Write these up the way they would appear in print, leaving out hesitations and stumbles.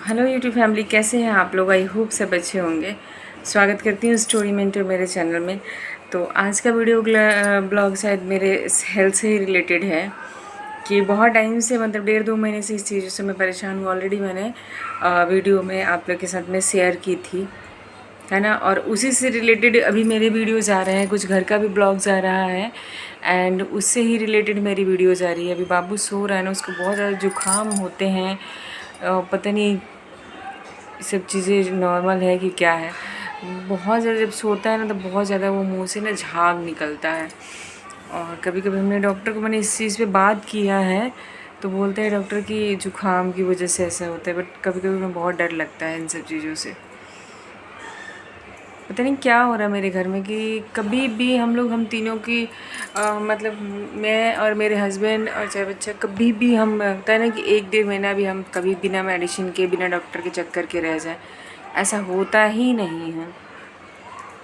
Hello YouTube family, कैसे हैं आप लोग? आई होप सब अच्छे होंगे। स्वागत करती हूँ स्टोरी मिनट मेरे चैनल में। तो आज का वीडियो ब्लॉग शायद मेरे हेल्थ से ही रिलेटेड है कि बहुत टाइम से मतलब 1.5-2 महीने से इस चीज़ों से मैं परेशान हूँ। ऑलरेडी मैंने वीडियो में आप लोग के साथ में शेयर की थी, है ना। और उसी से रिलेटेड अभी मेरे वीडियोज़ आ रहे हैं, कुछ घर का भी ब्लॉग्स आ रहा है एंड उससे ही रिलेटेड मेरी वीडियोज़ आ रही है। अभी बाबू सो रहा है ना, उसको बहुत ज़्यादा जुकाम होते हैं, पता नहीं सब चीज़ें नॉर्मल है कि क्या है। बहुत ज़्यादा जब सोता है ना तो बहुत ज़्यादा वो मुंह से ना झाग निकलता है। और कभी कभी हमने डॉक्टर को मैंने इस चीज़ पे बात किया है तो बोलते हैं डॉक्टर कि जुकाम की वजह से ऐसा होता है, बट कभी कभी मुझे बहुत डर लगता है इन सब चीज़ों से। पता नहीं क्या हो रहा है मेरे घर में कि कभी भी हम तीनों की मतलब मैं और मेरे हस्बैंड और चाहे बच्चा, कभी भी हम होता है ना कि 1-1.5 महीना भी हम कभी बिना मेडिसिन के, बिना डॉक्टर के चक्कर के रह जाए, ऐसा होता ही नहीं है।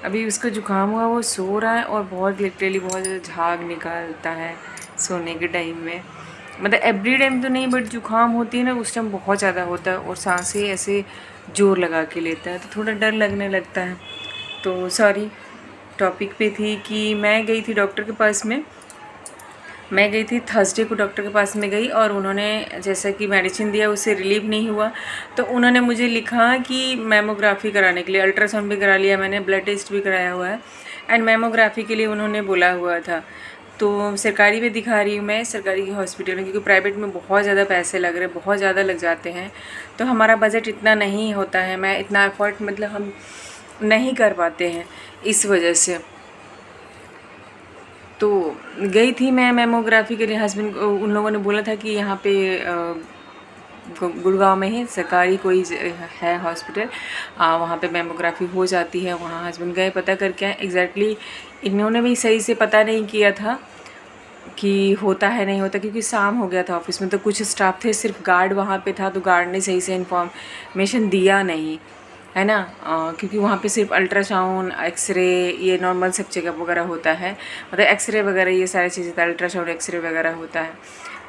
अभी उसको जुकाम हुआ, वो सो रहा है और बहुत लिटरली बहुत ज़्यादा झाग निकालता है सोने के टाइम में। मतलब एवरी टाइम तो नहीं, बट जुकाम होती है ना उस टाइम बहुत ज़्यादा होता है और सांसें ऐसे जोर लगा के लेता है, तो थोड़ा डर लगने लगता है। तो सॉरी, टॉपिक पे थी कि मैं गई थी डॉक्टर के पास में। मैं गई थी थर्सडे को डॉक्टर के पास में गई और उन्होंने जैसा कि मेडिसिन दिया, उससे रिलीफ नहीं हुआ। तो उन्होंने मुझे लिखा कि मैमोग्राफी कराने के लिए, अल्ट्रासाउंड भी करा लिया मैंने, ब्लड टेस्ट भी कराया हुआ है एंड मैमोग्राफी के लिए उन्होंने बोला हुआ था। तो सरकारी में दिखा रही हूँ मैं, सरकारी हॉस्पिटल में, क्योंकि प्राइवेट में बहुत ज़्यादा पैसे लग रहे हैं, बहुत ज़्यादा लग जाते हैं। तो हमारा बजट इतना नहीं होता है, मैं इतना एफर्ट मतलब हम नहीं कर पाते हैं इस वजह से। तो गई थी मैं मैमोग्राफी के लिए। हस्बैंड को उन लोगों ने बोला था कि यहाँ पे गुड़गांव में ही सरकारी कोई है हॉस्पिटल, वहाँ पे मैमोग्राफी हो जाती है। वहाँ हस्बैंड गए, पता करके आए। एग्जैक्टली इन्होंने भी सही से पता नहीं किया था कि होता है नहीं होता, क्योंकि शाम हो गया था ऑफिस में, तो कुछ स्टाफ थे, सिर्फ गार्ड वहाँ पे था, तो गार्ड ने सही से इन्फॉर्मेशन दिया नहीं, है ना। क्योंकि वहाँ पे सिर्फ अल्ट्रासाउंड, एक्सरे, ये नॉर्मल सब चेकअप वगैरह होता है, मतलब एक्सरे वगैरह ये सारी चीज़ें, अल्ट्रासाउंड एक्सरे वगैरह होता है।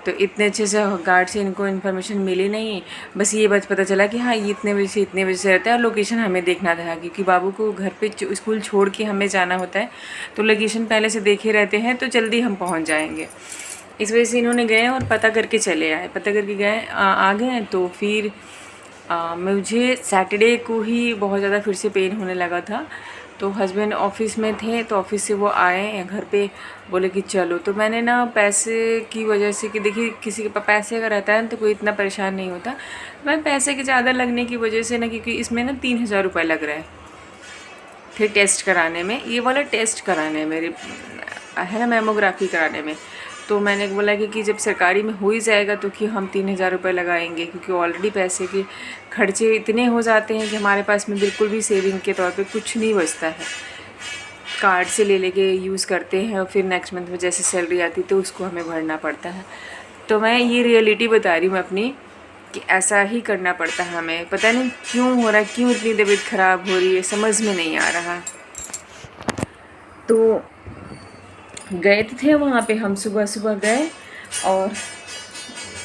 तो इतने अच्छे से गार्ड से इनको इन्फॉर्मेशन मिली नहीं। बस ये बात पता चला कि हाँ, ये इतने बजे से इतने बजे से रहता है और लोकेशन हमें देखना था, क्योंकि बाबू को घर पे स्कूल छोड़ के हमें जाना होता है, तो लोकेशन पहले से देखे रहते हैं तो जल्दी हम पहुँच जाएंगे। इस वजह से इन्होंने गए और पता करके चले आए, पता करके गए आ गए। तो फिर मुझे सैटरडे को ही बहुत ज़्यादा फिर से पेन होने लगा था। तो हस्बैंड ऑफिस में थे, तो ऑफिस से वो आए घर पे, बोले कि चलो। तो मैंने ना पैसे की वजह से, कि देखिए किसी के पास पैसे अगर रहता है तो कोई इतना परेशान नहीं होता। मैं पैसे के ज़्यादा लगने की वजह से ना, क्योंकि इसमें ना 3,000 रुपये लग रहे हैं फिर टेस्ट कराने में, ये वाला टेस्ट कराने में मेरे, है ना, मैमोग्राफी कराने में। तो मैंने बोला कि जब सरकारी में हो ही जाएगा तो कि हम 3,000 रुपये लगाएंगे, क्योंकि ऑलरेडी पैसे के खर्चे इतने हो जाते हैं कि हमारे पास में बिल्कुल भी सेविंग के तौर पे कुछ नहीं बचता है। कार्ड से ले लेके यूज़ करते हैं और फिर नेक्स्ट मंथ में जैसे सैलरी आती तो उसको हमें भरना पड़ता है। तो मैं ये रियलिटी बता रही हूँ अपनी कि ऐसा ही करना पड़ता है हमें। पता नहीं क्यों हो रहा है, क्यों इतनी तबीयत ख़राब हो रही है, समझ में नहीं आ रहा। तो गए थे वहाँ पे, हम सुबह सुबह गए और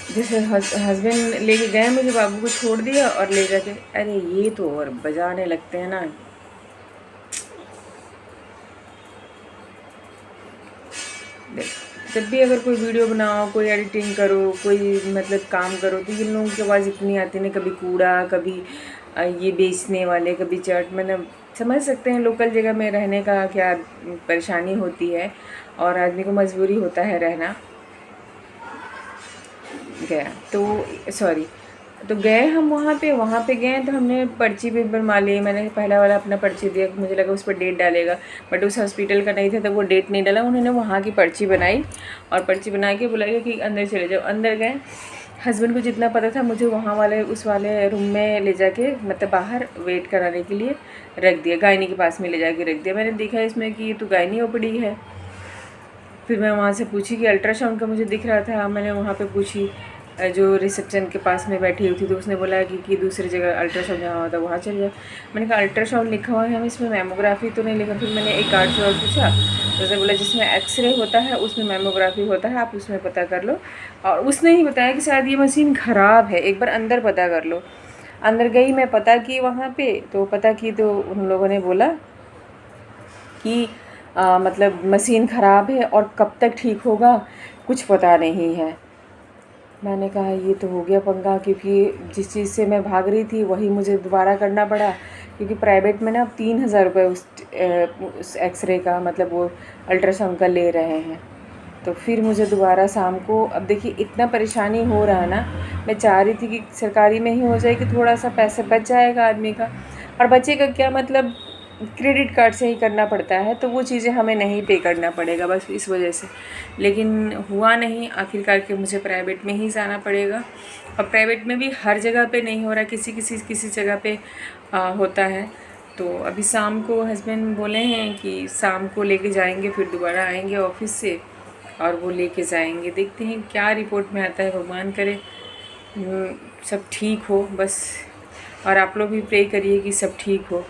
जैसे हस्बैंड लेके गए मुझे, बाबू को छोड़ दिया और ले जाके, अरे ये तो और बजाने लगते हैं ना। जब भी अगर कोई वीडियो बनाओ, कोई एडिटिंग करो, कोई मतलब काम करो, तो इन लोगों की आवाज़ इतनी आती है, कभी कूड़ा, कभी ये बेचने वाले, कभी चट, मतलब समझ सकते हैं लोकल जगह में रहने का क्या परेशानी होती है और आदमी को मजबूरी होता है रहना। गया तो सॉरी, तो गए हम वहाँ पे गए तो हमने पर्ची भी बनवा ली। मैंने पहला वाला अपना पर्ची दिया, मुझे लगा उस पर डेट डालेगा, बट उस हॉस्पिटल का नहीं था तो वो डेट नहीं डाला। उन्होंने वहाँ की पर्ची बनाई और पर्ची बना के बुलाया कि अंदर चले जाओ। अंदर गए, हस्बैंड को जितना पता था मुझे वहाँ वाले उस वाले रूम में ले जाके, मतलब बाहर वेट कराने के लिए रख दिया, गायनी के पास में ले जाके रख दिया। मैंने देखा इसमें कि ये तो गायनी ओपीडी है। फिर मैं वहाँ से पूछी कि अल्ट्रासाउंड का मुझे दिख रहा था, मैंने वहाँ पे पूछी जो रिसेप्शन के पास में बैठी हुई थी, तो उसने बोला कि दूसरी जगह अल्ट्रासाउंड जहाँ होता है वहाँ चल जाए। मैंने कहा अल्ट्रासाउंड लिखा हुआ है, हम इसमें मैमोग्राफी तो नहीं लिखा। फिर मैंने एक गार्ड से और पूछा, तो उसने बोला जिसमें एक्सरे होता है उसमें मैमोग्राफी होता है, आप उसमें पता कर लो। और उसने ही बताया कि शायद ये मशीन ख़राब है, एक बार अंदर पता कर लो। अंदर गई, मैं पता की वहाँ पे, तो पता की तो उन लोगों ने बोला कि मतलब मशीन ख़राब है और कब तक ठीक होगा कुछ पता नहीं है। मैंने कहा ये तो हो गया पंगा, क्योंकि जिस चीज़ से मैं भाग रही थी वही मुझे दोबारा करना पड़ा, क्योंकि प्राइवेट में ना अब 3,000 रुपये उस एक्सरे का, मतलब वो अल्ट्रासाउंड का ले रहे हैं। तो फिर मुझे दोबारा शाम को, अब देखिए इतना परेशानी हो रहा है ना, मैं चाह रही थी कि सरकारी में ही हो जाए कि थोड़ा सा पैसे बच जाएगा आदमी का, और बचेगा क्या, मतलब क्रेडिट कार्ड से ही करना पड़ता है, तो वो चीज़ें हमें नहीं पे करना पड़ेगा, बस इस वजह से। लेकिन हुआ नहीं, आखिरकार के मुझे प्राइवेट में ही जाना पड़ेगा। और प्राइवेट में भी हर जगह पे नहीं हो रहा, किसी जगह पे होता है। तो अभी शाम को हस्बैंड बोले हैं कि शाम को लेके जाएंगे, फिर दोबारा आएंगे ऑफिस से और वो लेके जाएंगे। देखते हैं क्या रिपोर्ट में आता है, भगवान करे सब ठीक हो बस। और आप लोग भी प्रे करिए कि सब ठीक हो,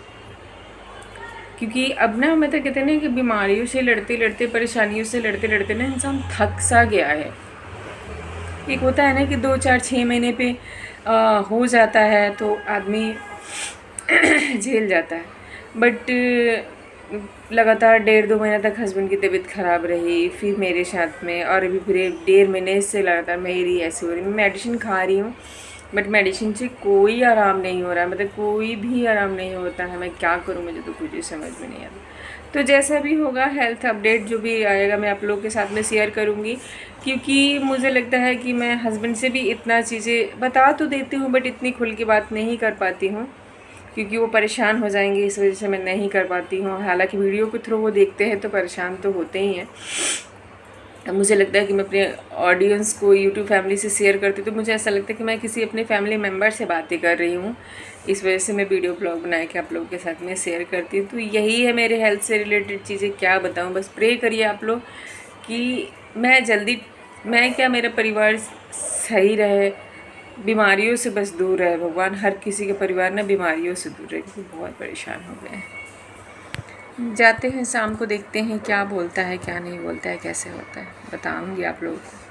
क्योंकि अब ना मतलब कहते हैं ना कि बीमारियों से लड़ते लड़ते, परेशानियों से लड़ते लड़ते ना इंसान थक सा गया है। एक होता है ना कि 2-4-6 महीने पे हो जाता है तो आदमी झेल जाता है, बट लगातार 1.5-2 महीना तक हस्बैंड की तबीयत ख़राब रही, फिर मेरे साथ में, और अभी फिर 1.5 महीने से लगातार मेरी ऐसी हो रही। मैं मेडिसिन खा रही हूँ, बट मेडिसिन से कोई आराम नहीं हो रहा है, मतलब कोई भी आराम नहीं होता है। मैं क्या करूँ, मुझे तो कुछ समझ में नहीं आता। तो जैसा भी होगा हेल्थ अपडेट जो भी आएगा मैं आप लोगों के साथ में शेयर करूँगी, क्योंकि मुझे लगता है कि मैं हस्बैंड से भी इतना चीज़ें बता तो देती हूँ, बट इतनी खुल के बात नहीं कर पाती हूँ, क्योंकि वो परेशान हो जाएंगे, इस वजह से मैं नहीं कर पाती हूँ। हालांकि वीडियो के थ्रू वो देखते हैं तो परेशान तो होते ही हैं। मुझे लगता है कि मैं अपने ऑडियंस को, यूट्यूब फैमिली से शेयर करती हूँ तो मुझे ऐसा लगता है कि मैं किसी अपने फैमिली मेम्बर से बातें कर रही हूँ। इस वजह से मैं वीडियो ब्लॉग बना के आप लोगों के साथ में शेयर करती हूँ। तो यही है मेरे हेल्थ से रिलेटेड चीज़ें, क्या बताऊँ, बस प्रे करिए आप लोग कि मैं क्या, मेरा परिवार सही रहे, बीमारियों से बस दूर रहे भगवान। हर किसी के परिवार ना बीमारियों से दूर रहे, क्योंकि बहुत परेशान हो गए हैं। जाते हैं शाम को, देखते हैं क्या बोलता है क्या नहीं बोलता है, कैसे होता है, बताऊँगी आप लोगों को।